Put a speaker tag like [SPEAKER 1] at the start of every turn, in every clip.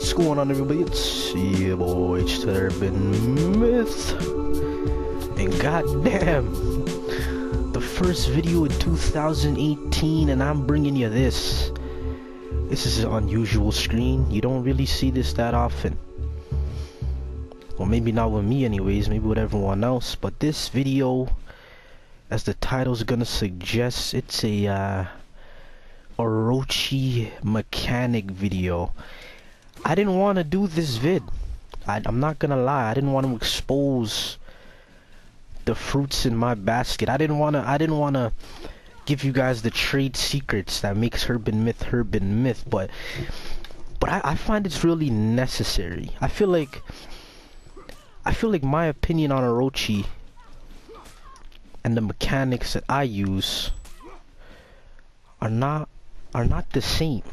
[SPEAKER 1] What's going on, everybody? It's your boy Stuttering Myth, and goddamn, the first video in 2018, and I'm bringing you this. This is an unusual screen. You don't really see this that often. Well, maybe not with me anyways, maybe with everyone else, but this video, as the title's gonna suggest, it's a OROCHI mechanic video. I didn't want to do this vid. I'm not gonna lie, I didn't want to expose the fruits in my basket. I didn't want to give you guys the trade secrets that makes Urban Myth, but I find it's really necessary. I feel like my opinion on OROCHI and the mechanics that I use are not the same.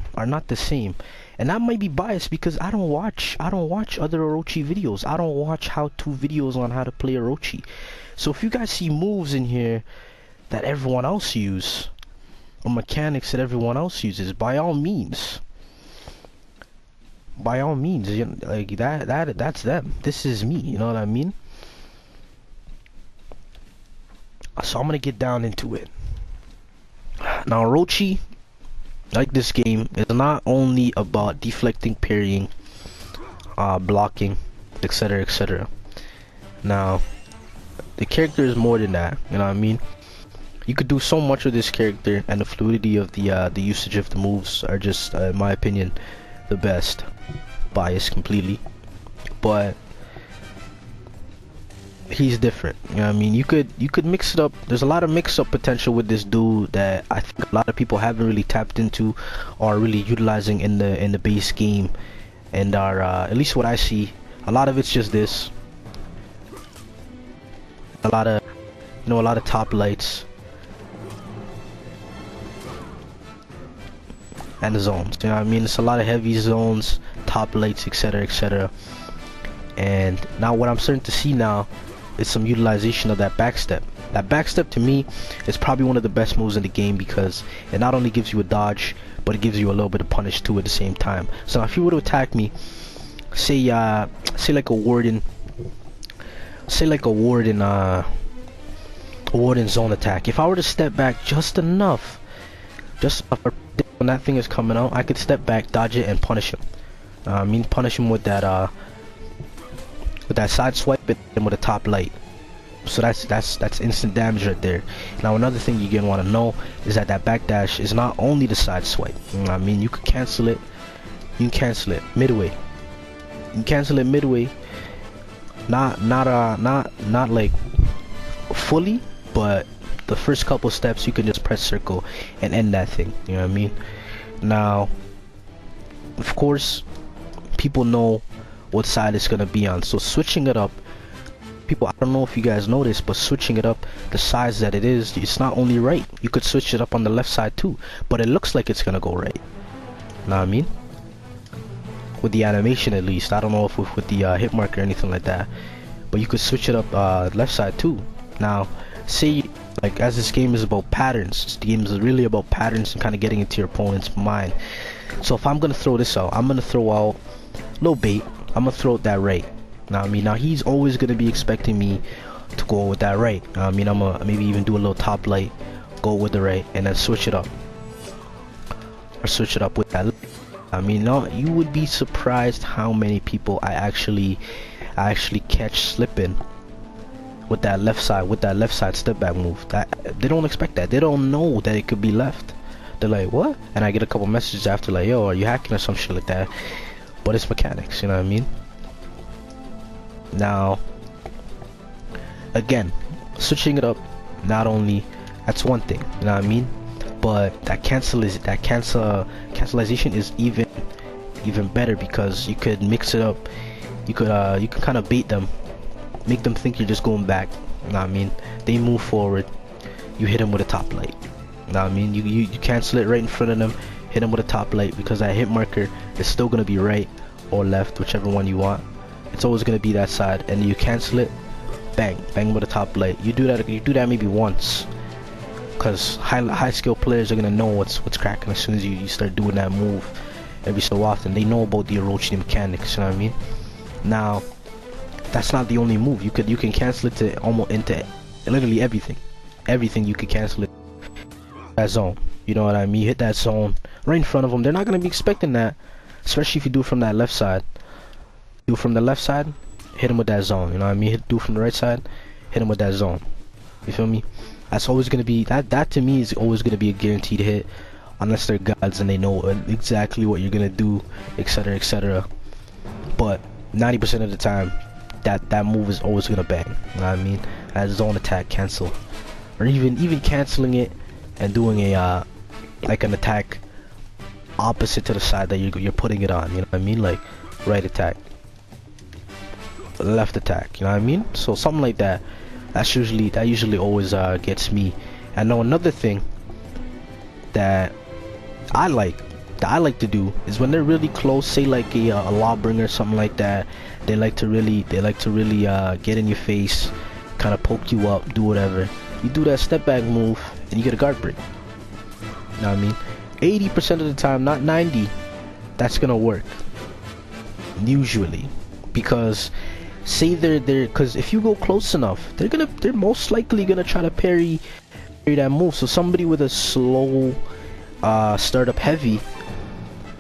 [SPEAKER 1] And that might be biased because I don't watch other OROCHI videos. I don't watch how-to videos on how to play OROCHI. So if you guys see moves in here that everyone else uses, or mechanics that everyone else uses, by all means, you know, like that's them. This is me, you know what I mean? So I'm gonna get down into it. Now OROCHI, like this game, is not only about deflecting, parrying, blocking, etc, etc. Now the character is more than that, you know what I mean? You could do so much with this character, and the fluidity of the usage of the moves are just, in my opinion, the best. Biased completely, but he's different, you know what I mean? You could mix it up. There's a lot of mix-up potential with this dude that I think a lot of people haven't really tapped into or really utilizing in the base game, and are at least what I see, a lot of it's just this, a lot of top lights and the zones, you know what I mean? It's a lot of heavy zones, top lights, etc, etc. And now what I'm starting to see now is some utilization of that backstep. That backstep, to me, is probably one of the best moves in the game because it not only gives you a dodge, but it gives you a little bit of punish too at the same time. So if you were to attack me, say like a warden zone attack, if I were to step back just enough when that thing is coming out, I could step back, dodge it, and punish him. Punish him with that side swipe and with a top light. So that's instant damage right there. Now another thing you're gonna want to know is that backdash is not only the side swipe. You know what I mean? You could cancel it. You can cancel it midway. You can cancel it midway. Not like fully, but the first couple steps you can just press circle and end that thing. You know what I mean? Now, of course, people know what side it's gonna be on, so switching it up, people, I don't know if you guys noticed, but switching it up the size that it is, it's not only right, you could switch it up on the left side too, but it looks like it's gonna go right. Know what I mean? With the animation, at least. I don't know if with the hit marker or anything like that, but you could switch it up left side too. Now say, like, as this game is about patterns, the game is really about patterns and kind of getting into your opponent's mind. So if I'm gonna throw this out, I'm gonna throw out low bait. I'm gonna throw that right. Now he's always gonna be expecting me to go with that right. I'm gonna maybe even do a little top light, go with the right, and then switch it up, or switch it up with that. No, you would be surprised how many people I actually catch slipping with that left side step back move. That they don't expect that. They don't know that it could be left. They're like, what? And I get a couple messages after like, yo, are you hacking or some shit like that? But it's mechanics, you know what I mean? Now, again, switching it up, not only, that's one thing, you know what I mean? But that cancellation is even better because you could mix it up. You can kind of bait them, make them think you're just going back. You know what I mean? They move forward, you hit them with a top light. You know what I mean? You cancel it right in front of them, hit them with a top light, because that hit marker is still gonna be right or left, whichever one you want. It's always gonna be that side, and you cancel it, bang with a top light. You do that maybe once, because high skill players are gonna know what's cracking as soon as you start doing that move. every so often. They know about the Orochi mechanics, you know what I mean? Now, that's not the only move. You can cancel it to almost into literally everything. Everything you could cancel it. That zone, you know what I mean? You hit that zone right in front of them. They're not gonna be expecting that, especially if you do it from that left side. Do it from the left side, hit them with that zone. You know what I mean? Do it from the right side, hit them with that zone. You feel me? That's always gonna be that to me is always gonna be a guaranteed hit, unless they're gods and they know exactly what you're gonna do, etc., etc. But 90% of the time, that move is always gonna bang. You know what I mean? That zone attack cancel, or even canceling it and doing a like an attack opposite to the side that you're putting it on. You know what I mean? Like right attack, left attack. You know what I mean? So something like that. That usually always gets me. And now another thing that I like to do is when they're really close, say like a lawbringer or something like that. They like to really get in your face, kind of poke you up, do whatever. You do that step back move and you get a guard break. You know what I mean? 80% of the time, not 90, that's gonna work. Usually, because say because if you go close enough, they're most likely gonna try to parry that move. So somebody with a slow startup heavy,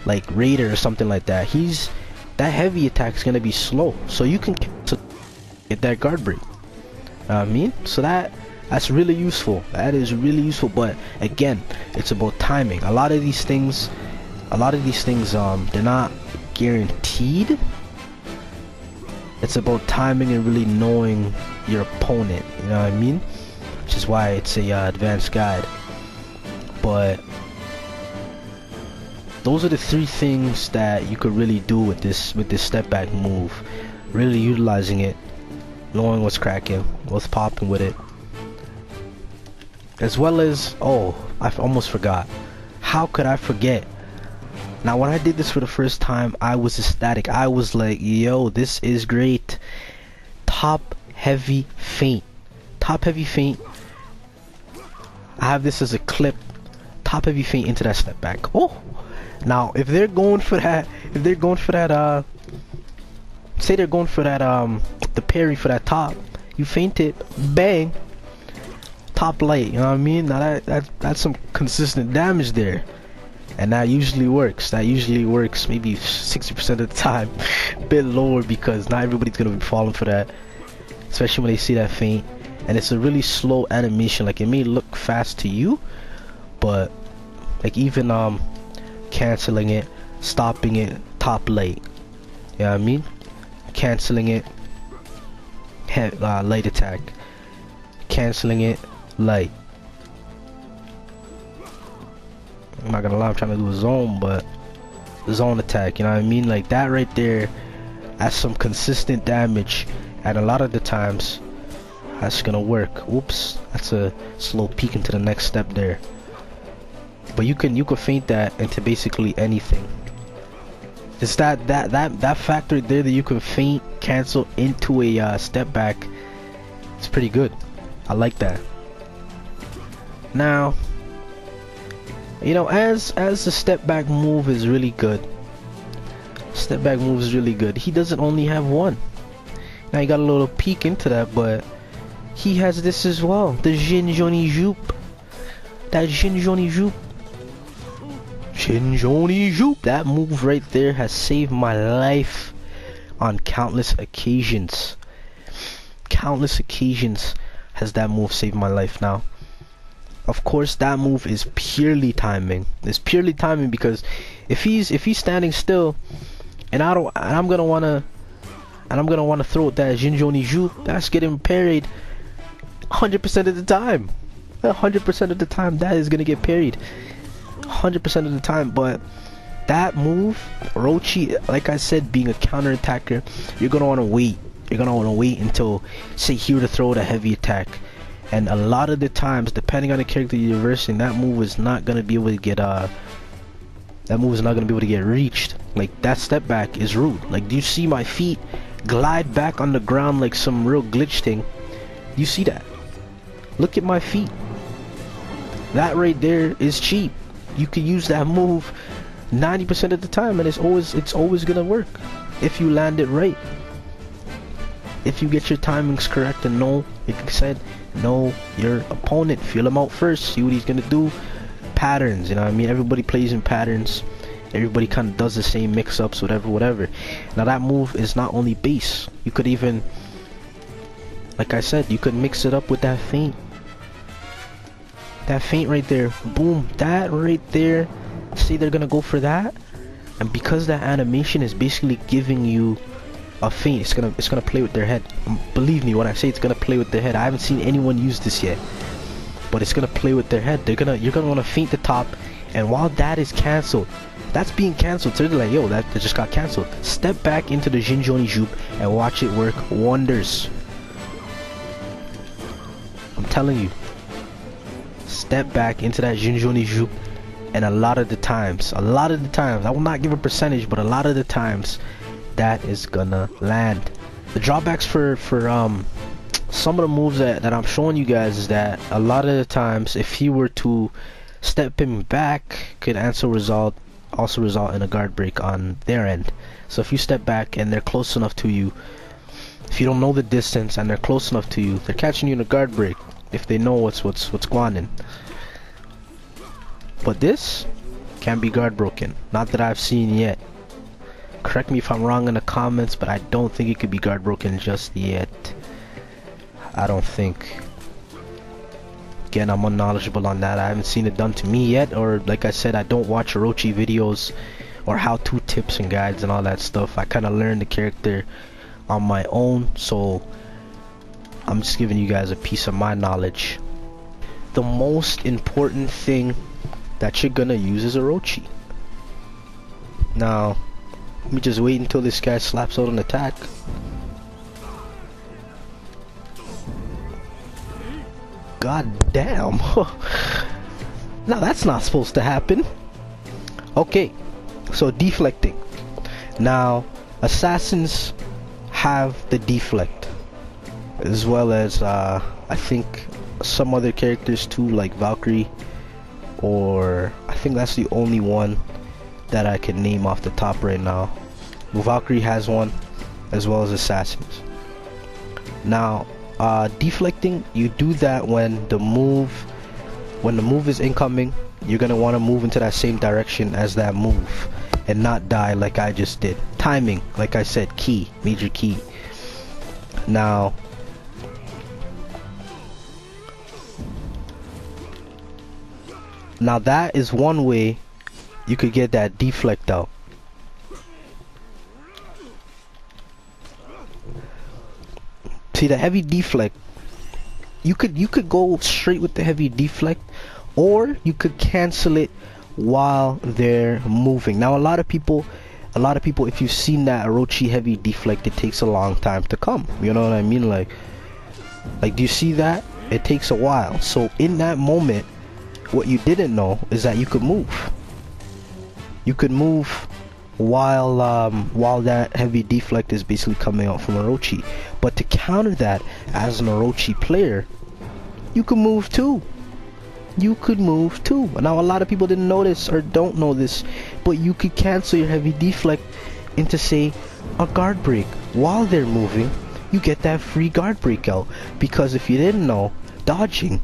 [SPEAKER 1] like Raider or something like that, that heavy attack is gonna be slow, so you can get that guard break. You know what I mean? So that's really useful. That is really useful. But again, it's about timing. A lot of these things, they're not guaranteed. It's about timing and really knowing your opponent. You know what I mean? Which is why it's a advanced guide. But those are the 3 things that you could really do with this step back move. Really utilizing it, knowing what's cracking, what's popping with it. As well as, oh, I almost forgot. How could I forget? Now, when I did this for the first time, I was ecstatic. I was like, yo, this is great. Top heavy feint. Top heavy feint. I have this as a clip. Top heavy feint into that step back. Oh, now if they're going for that, say they're going for that, the parry for that top, you feint it, bang. Top light, you know what I mean? Now that's some consistent damage there, and that usually works. Maybe 60% of the time. A bit lower because not everybody's gonna be falling for that, especially when they see that feint. And it's a really slow animation. Like, it may look fast to you, but like even canceling it, stopping it, top light. You know what I mean? Canceling it, light attack. Canceling it, light. I'm not gonna lie, I'm trying to do a zone, but zone attack, you know what I mean? Like that right there, that's some consistent damage, and a lot of the times that's gonna work. Oops, that's a slow peek into the next step there. But you can feint that into basically anything. It's that factor there that you can feint, cancel into a step back. It's pretty good. I like that. Now, you know, as the step back move is really good. Step back move is really good. He doesn't only have one. Now you got a little peek into that, but he has this as well. The Jinjoni Jupe. That Jinjoni Jupe. Jinjoni Jupe. That move right there has saved my life on countless occasions. Countless occasions has that move saved my life. Now, of course, that move is purely timing. It's purely timing because if he's standing still, and I'm gonna wanna throw that Jinjoni Jupe, that's getting parried 100% of the time. 100% of the time, that is gonna get parried. 100% of the time. But that move, Orochi, like I said, being a counter attacker, you're gonna wanna wait. You're gonna wanna wait until, say, he were to throw the heavy attack. And a lot of the times, depending on the character you're versing, that move is not gonna be able to get reached. Like, that step back is rude. Like, do you see my feet glide back on the ground like some real glitch thing? You see that? Look at my feet. That right there is cheap. You can use that move 90% of the time, and it's always gonna work if you land it right. If you get your timings correct and know, like I said, know your opponent, feel him out first, see what he's gonna do. Patterns, you know what I mean? Everybody plays in patterns. Everybody kind of does the same mix-ups, whatever. Now that move is not only base. You could even, like I said, you could mix it up with that feint. That feint right there, boom, that right there. See, they're gonna go for that, and because that animation is basically giving you a feint, it's gonna play with their head. Believe me when I say it's gonna play with their head. I haven't seen anyone use this yet, but it's gonna play with their head. You're gonna want to feint the top, and while that is cancelled, that's being cancelled. So they're like, yo, that just got cancelled. Step back into the Jinjoni Jupe and watch it work wonders. I'm telling you. Step back into that Jinjoni Jupe, and a lot of the times, I will not give a percentage, but a lot of the times, that is gonna land. The drawbacks for some of the moves that I'm showing you guys is that a lot of the times, if he were to step him back, could also result in a guard break on their end. So if you step back and they're close enough to you, if you don't know the distance and they're close enough to you, they're catching you in a guard break if they know what's going on. But this can be guard broken. Not that I've seen yet. Correct me if I'm wrong in the comments, but I don't think it could be guard broken just yet. I don't think. Again, I'm unknowledgeable on that. I haven't seen it done to me yet, or like I said, I don't watch OROCHI videos or how-to tips and guides and all that stuff. I kind of learned the character on my own, so I'm just giving you guys a piece of my knowledge. The most important thing that you're gonna use is OROCHI. Now, let me just wait until this guy slaps out an attack. God damn. Now that's not supposed to happen. Okay, so deflecting. Now, assassins have the deflect, as well as I think some other characters too, like Valkyrie, or I think that's the only one that I can name off the top right now. Valkyrie has one, as well as assassins. Now, deflecting, you do that when the move is incoming. You're gonna want to move into that same direction as that move and not die like I just did. Timing, like I said, key, major key. Now, that is one way you could get that deflect out. See, the heavy deflect, you could go straight with the heavy deflect, or you could cancel it while they're moving. Now, a lot of people, if you've seen that OROCHI heavy deflect, it takes a long time to come. You know what I mean? Like, do you see that? It takes a while. So in that moment, what you didn't know is that you could move. You could move while that heavy deflect is basically coming out from OROCHI. But to counter that, as an OROCHI player, you can move too. You could move too. Now, a lot of people didn't know this or don't know this, but you could cancel your heavy deflect into, say, a guard break. While they're moving, you get that free guard break out. Because if you didn't know, dodging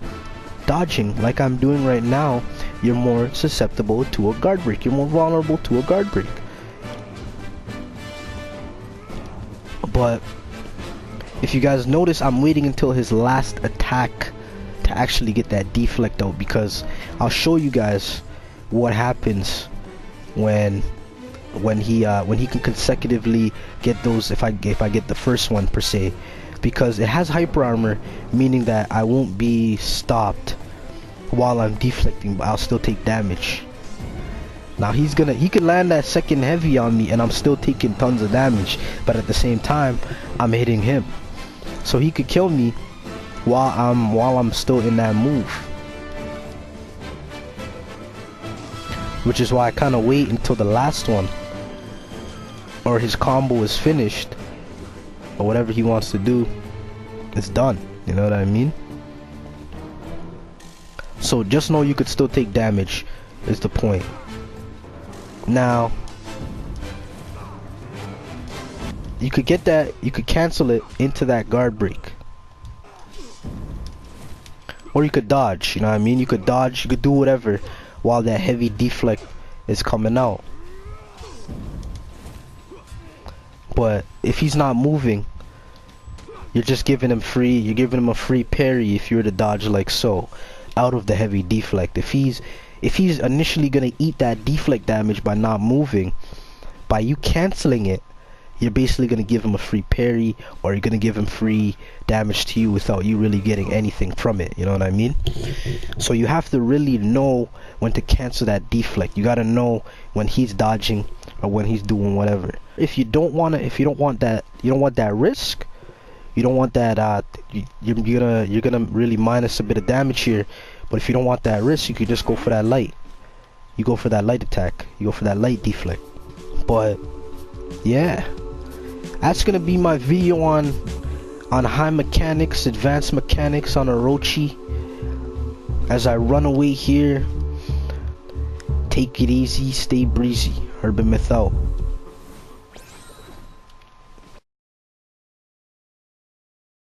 [SPEAKER 1] like I'm doing right now, you're more susceptible to a guard break. You're more vulnerable to a guard break. But if you guys notice, I'm waiting until his last attack to actually get that deflect out, because I'll show you guys what happens when he can consecutively get those, if I get the first one per se, because it has hyper armor, meaning that I won't be stopped while I'm deflecting, but I'll still take damage. Now he could land that second heavy on me and I'm still taking tons of damage, but at the same time I'm hitting him. So he could kill me while I'm still in that move. Which is why I kinda wait until the last one, or his combo is finished, or whatever he wants to do, it's done. You know what I mean? So just know you could still take damage, is the point. Now you could get that, you could cancel it into that guard break. Or you could dodge, you know what I mean? You could dodge, you could do whatever while that heavy deflect is coming out. But if he's not moving, you're just giving him free, you're giving him a free parry if you were to dodge like so, out of the heavy deflect. If he's initially gonna eat that deflect damage by not moving, by you canceling it, you're basically gonna give him a free parry, or you're gonna give him free damage to you without you really getting anything from it, you know what I mean? So you have to really know when to cancel that deflect. You gotta know when he's dodging or when he's doing whatever. If you don't want that risk, you don't want that you're gonna really minus a bit of damage here. But if you don't want that risk, you could just go for that light. You go for that light attack, you go for that light deflect. But yeah, that's gonna be my video on high mechanics, advanced mechanics on Orochi. As I run away here, take it easy, stay breezy. Urban Myth out.